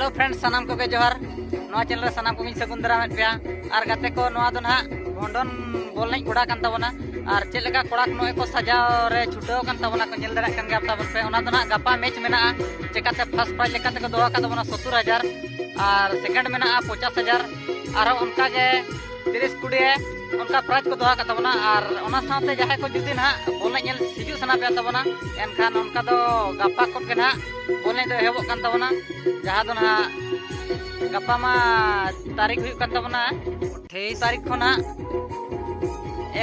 Hello friends सानाम को जोहार नवा चैनल रे सानाम को सगुन दाराम पे और गाते को नवा दो ना भंडन बॉल नहीं गुड़ा कान तबना और चेक लेका कोड़ा को नय को सजाव रे छुटाव कान तबना को नेल दाड़ा कान गे आपता पे ओना दो ना गपा मैच मेना चेकाते फर्स्ट प्राइज लेकाते को दोहा का तबना 70,000 और सेकंड मेना 50,000 और उनका गे 30 कुड़ी उनका प्राइज को दोहा का तबना और ओना साथे जहां को जुदी ना बॉल नेल हिजू सना पे तबना एनखान उनका दो गपा को के ना बॉल दो हेबो कान तबना जहां दो ना गपा मा तारीख हुई कान तबना 28 तारीख खना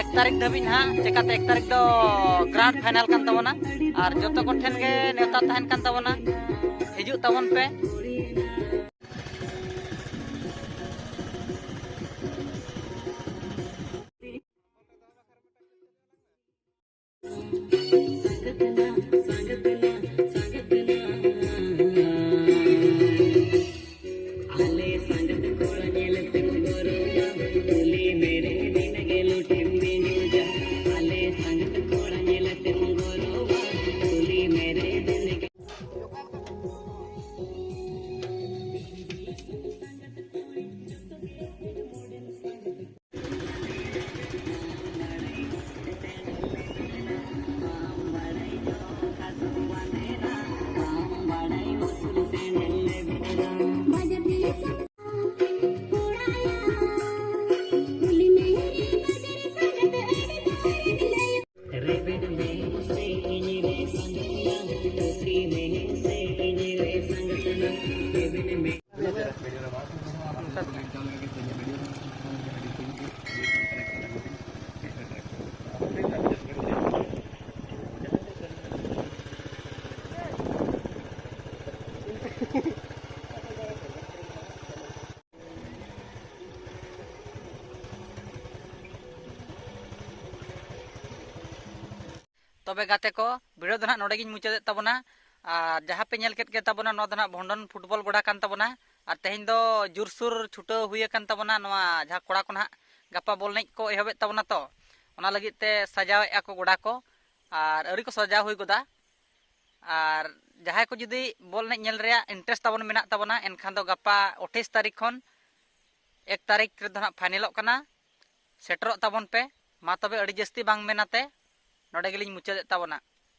1 तारीख धबी ना चेकाते 1 तारीख दो ग्रांड फाइनल कान तबना और जतो को ठेन गे नेता तहन कान तबना हिजू तबन पे तबे गाते को वीडियो दो ना नोडे गिन मुचादे तबना और जहाँ पे नेल केट के तबना नो दना भंडन फुटबॉल गोड़ा कान तबना और तेहिन दो जुरसुर छुटाव हुई कान तबना नवा जहाँ कोड़ा को ना गपा बॉल नहीं को एहबे तबना तो ओना लगित ते सजावे को गोड़ा को और अरी को सजाव हुई गोदा और जहाँ को जुदी बॉल नहीं नेल रे इंटरेस्ट तबन मेना तबना एनखान दो गपा 28 तारीख खन 1 तारीख रे दो ना फाइनल कना सेटरो तबन पे मा तबे अड़ी जस्ती बांग मेनाते नोडे गेलिन मुचादे तबना।